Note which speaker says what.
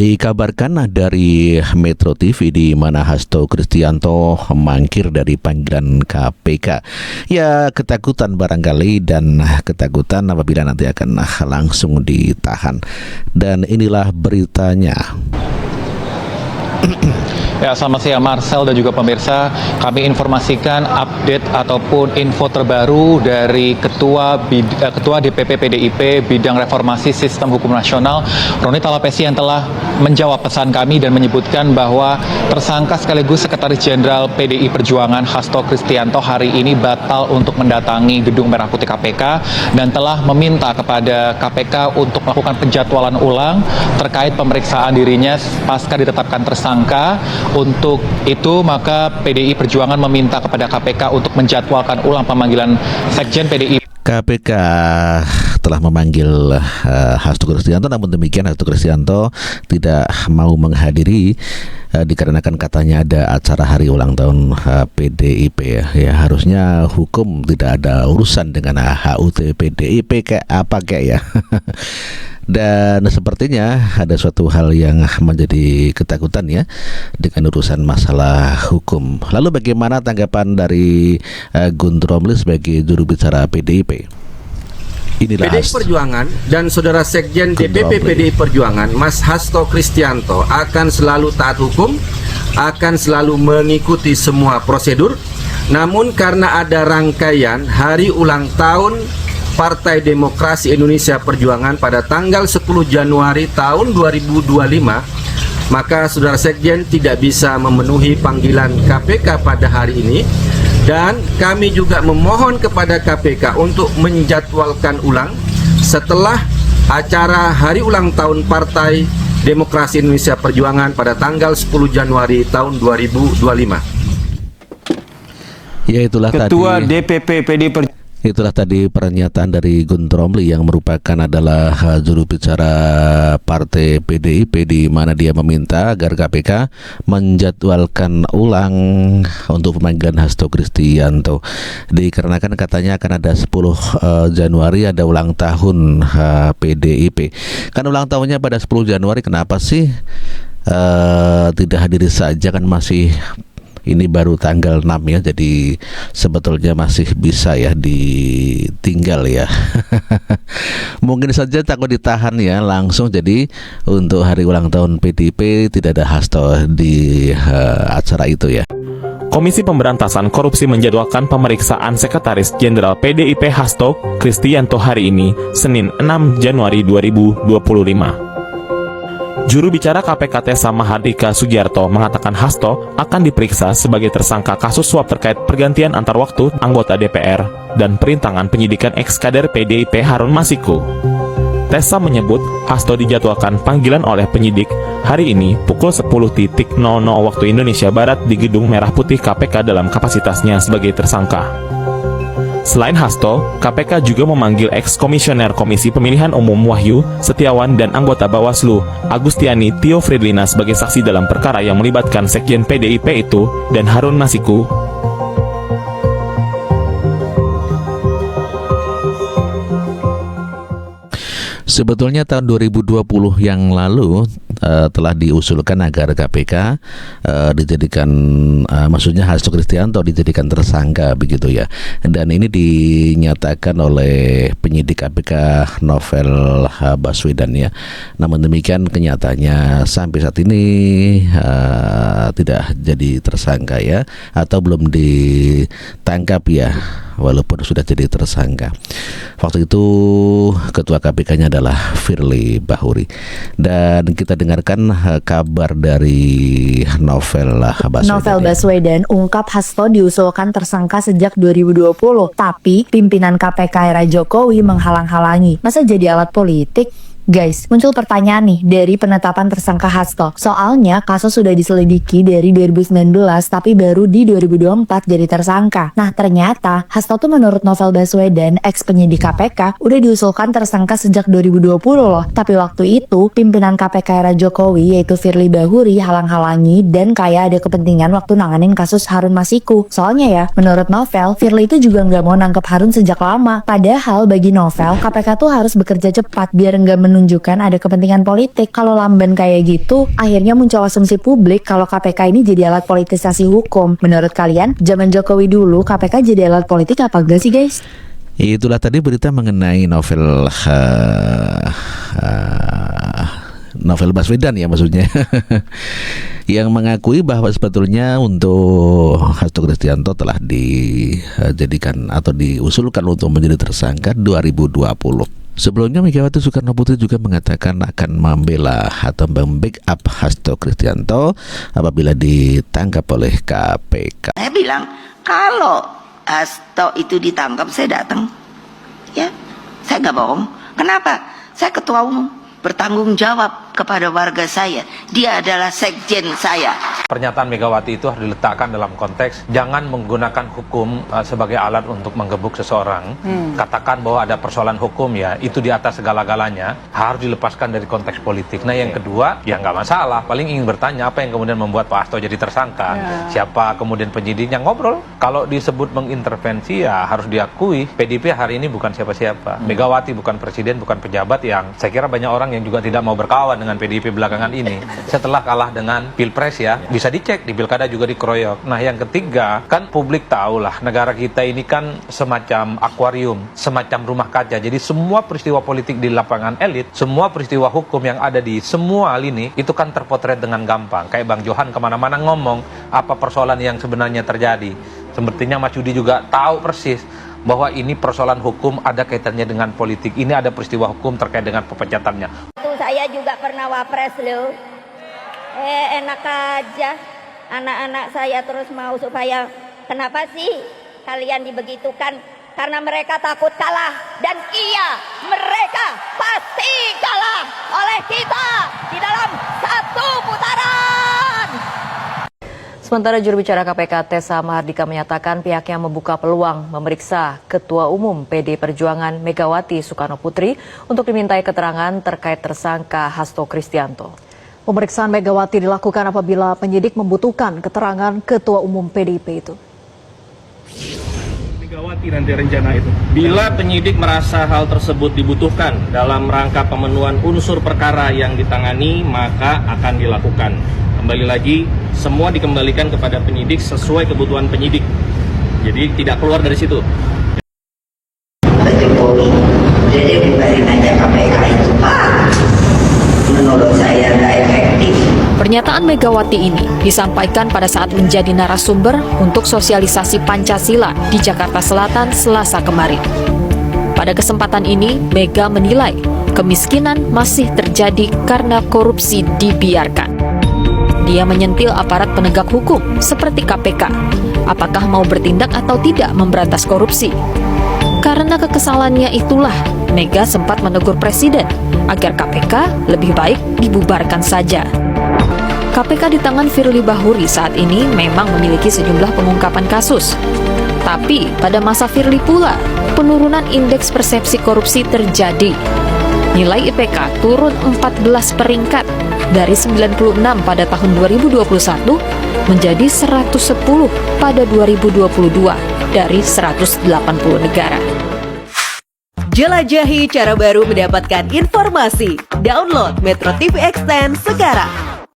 Speaker 1: Dikabarkan dari Metro TV di mana Hasto Kristianto mangkir dari panggilan KPK. Ya, ketakutan barangkali dan ketakutan apabila nanti akan langsung ditahan. Dan inilah beritanya.
Speaker 2: Ya, selamat siang Marcel dan juga pemirsa. Kami informasikan update ataupun info terbaru dari Ketua DPP PDIP Bidang Reformasi Sistem Hukum Nasional, Roni Talapesi, yang telah menjawab pesan kami dan menyebutkan bahwa tersangka sekaligus Sekretaris Jenderal PDI Perjuangan Hasto Kristianto hari ini batal untuk mendatangi Gedung Merah Putih KPK dan telah meminta kepada KPK untuk melakukan penjadwalan ulang terkait pemeriksaan dirinya pasca ditetapkan tersangka. Untuk itu, maka PDI Perjuangan meminta kepada KPK untuk menjadwalkan ulang pemanggilan Sekjen PDI.
Speaker 1: KPK telah memanggil Hasto Kristianto, namun demikian Hasto Kristianto tidak mau menghadiri dikarenakan katanya ada acara hari ulang tahun PDIP ya. Ya, harusnya hukum tidak ada urusan dengan HUT PDIP kayak apa kayak ya. Dan sepertinya ada suatu hal yang menjadi ketakutan ya dengan urusan masalah hukum. Lalu bagaimana tanggapan dari Guntur Romli sebagai juru bicara PDIP? Inilah
Speaker 3: PDI Perjuangan dan Saudara Sekjen DPP PDI Perjuangan Mas Hasto Kristianto akan selalu taat hukum, akan selalu mengikuti semua prosedur. Namun karena ada rangkaian hari ulang tahun Partai Demokrasi Indonesia Perjuangan pada tanggal 10 Januari tahun 2025, maka Saudara Sekjen tidak bisa memenuhi panggilan KPK pada hari ini. Dan kami juga memohon kepada KPK untuk menjadwalkan ulang setelah acara hari ulang tahun Partai Demokrasi Indonesia Perjuangan pada tanggal 10 Januari tahun 2025.
Speaker 1: Ya, itulah
Speaker 4: Ketua
Speaker 1: tadi
Speaker 4: DPP PDI Perjuangan.
Speaker 1: Itulah tadi pernyataan dari Guntur Romli yang merupakan adalah juru bicara Partai PDIP, di mana dia meminta agar KPK menjadwalkan ulang untuk pemanggilan Hasto Kristianto. Dikarenakan katanya akan ada 10 Januari ada ulang tahun PDIP. Kan ulang tahunnya pada 10 Januari, kenapa sih tidak hadir saja, kan masih ini baru tanggal 6 ya, jadi sebetulnya masih bisa ya ditinggal ya. Mungkin saja takut ditahan ya langsung, jadi untuk hari ulang tahun PDIP tidak ada Hasto di acara itu ya.
Speaker 5: Komisi Pemberantasan Korupsi menjadwalkan pemeriksaan Sekretaris Jenderal PDIP Hasto Kristianto hari ini, Senin 6 Januari 2025. Juru bicara KPK Tessa Mahardika Sugiarto mengatakan Hasto akan diperiksa sebagai tersangka kasus suap terkait pergantian antar waktu anggota DPR dan perintangan penyidikan ex-kader PDIP Harun Masiku. Tessa menyebut Hasto dijadwalkan panggilan oleh penyidik hari ini pukul 10.00 waktu Indonesia Barat di Gedung Merah Putih KPK dalam kapasitasnya sebagai tersangka. Selain Hasto, KPK juga memanggil ex-komisioner Komisi Pemilihan Umum Wahyu Setiawan dan anggota Bawaslu Agustiani Tio Fridlina sebagai saksi dalam perkara yang melibatkan Sekjen PDIP itu dan Harun Masiku.
Speaker 1: Sebetulnya tahun 2020 yang lalu telah diusulkan agar KPK dijadikan maksudnya Hasto Kristianto dijadikan tersangka begitu ya. Dan ini dinyatakan oleh penyidik KPK Novel Baswedan ya. Namun demikian kenyataannya sampai saat ini tidak jadi tersangka ya, atau belum ditangkap ya, walaupun sudah jadi tersangka. Waktu itu ketua KPK-nya adalah Firly Bahuri. Dan kita dengarkan kabar dari Novel
Speaker 6: Baswedan ungkap Hasto diusulkan tersangka sejak 2020, tapi pimpinan KPK era Jokowi menghalang-halangi. Masa jadi alat politik? Guys, muncul pertanyaan nih dari penetapan tersangka Hasto. Soalnya kasus sudah diselidiki dari 2019 tapi baru di 2024 jadi tersangka. Nah ternyata Hasto tuh menurut Novel Baswedan, ex penyidik KPK, udah diusulkan tersangka sejak 2020 loh. Tapi waktu itu pimpinan KPK era Jokowi yaitu Firly Bahuri halang-halangi dan kayak ada kepentingan waktu nanganin kasus Harun Masiku. Soalnya ya, menurut Novel, Firly itu juga nggak mau nangkep Harun sejak lama. Padahal bagi Novel, KPK tuh harus bekerja cepat biar nggak menunggu menunjukkan ada kepentingan politik. Kalau lamban kayak gitu, akhirnya muncul asumsi publik kalau KPK ini jadi alat politisasi hukum. Menurut kalian, zaman Jokowi dulu KPK jadi alat politik apa enggak sih guys?
Speaker 1: Itulah tadi berita mengenai novel novel Baswedan ya maksudnya yang mengakui bahwa sebetulnya untuk Hasto Kristianto telah dijadikan atau diusulkan untuk menjadi tersangka 2020. Sebelumnya Megawati Soekarno Putri juga mengatakan akan membela atau membackup Hasto Kristianto apabila ditangkap oleh KPK.
Speaker 4: Saya bilang kalau Hasto itu ditangkap saya datang, ya saya nggak bohong. Kenapa? Saya ketua umum, bertanggung jawab kepada warga saya. Dia adalah sekjen saya.
Speaker 7: Pernyataan Megawati itu harus diletakkan dalam konteks jangan menggunakan hukum sebagai alat untuk menggebuk seseorang. Katakan bahwa ada persoalan hukum, ya itu di atas segala-galanya, harus dilepaskan dari konteks politik. Nah yang kedua, ya nggak masalah, paling ingin bertanya apa yang kemudian membuat Pak Hasto jadi tersangka, siapa kemudian penyidiknya, ngobrol. Kalau disebut mengintervensi, ya harus diakui PDIP hari ini bukan siapa-siapa. Megawati bukan presiden, bukan pejabat yang saya kira banyak orang yang juga tidak mau berkawan dengan PDIP belakangan ini. Setelah kalah dengan Pilpres, ya bisa dicek di pilkada juga dikeroyok. Nah yang ketiga, kan publik tahu lah negara kita ini kan semacam akuarium, semacam rumah kaca. Jadi semua peristiwa politik di lapangan elit, semua peristiwa hukum yang ada di semua lini itu kan terpotret dengan gampang. Kayak Bang Johan kemana-mana ngomong apa persoalan yang sebenarnya terjadi. Sepertinya Mas Yudi juga tahu persis bahwa ini persoalan hukum ada kaitannya dengan politik. Ini ada peristiwa hukum terkait dengan pepecatannya.
Speaker 8: Saya juga pernah wapres loh. Enak aja anak-anak saya terus mau supaya kenapa sih kalian dibegitukan? Karena mereka takut kalah, dan iya mereka pasti kalah oleh kita di dalam satu putaran.
Speaker 9: Sementara juru bicara KPK Tessa Mahardika menyatakan pihaknya membuka peluang memeriksa Ketua Umum PD Perjuangan Megawati Soekarno Putri untuk dimintai keterangan terkait tersangka Hasto Kristianto.
Speaker 10: Pemeriksaan Megawati dilakukan apabila penyidik membutuhkan keterangan Ketua Umum PDIP itu.
Speaker 11: Megawati nanti rencana itu. Bila penyidik merasa hal tersebut dibutuhkan dalam rangka pemenuhan unsur perkara yang ditangani, maka akan dilakukan. Kembali lagi, semua dikembalikan kepada penyidik sesuai kebutuhan penyidik. Jadi tidak keluar dari situ.
Speaker 4: Pak Jokowi, jadi bubarin aja KPK itu, Pak. Menurut saya nggak efektif.
Speaker 12: Pernyataan Megawati ini disampaikan pada saat menjadi narasumber untuk sosialisasi Pancasila di Jakarta Selatan Selasa kemarin. Pada kesempatan ini, Mega menilai kemiskinan masih terjadi karena korupsi dibiarkan. Dia menyentil aparat penegak hukum seperti KPK. Apakah mau bertindak atau tidak memberantas korupsi? Karena kekesalannya itulah, Mega sempat menegur Presiden agar KPK lebih baik dibubarkan saja. KPK di tangan Firly Bahuri saat ini memang memiliki sejumlah pengungkapan kasus. Tapi pada masa Firly pula, penurunan indeks persepsi korupsi terjadi. Nilai IPK turun 14 peringkat dari 96 pada tahun 2021 menjadi 110 pada 2022 dari 180 negara.
Speaker 13: Jelajahi cara baru mendapatkan informasi. Download Metro TV Extend sekarang.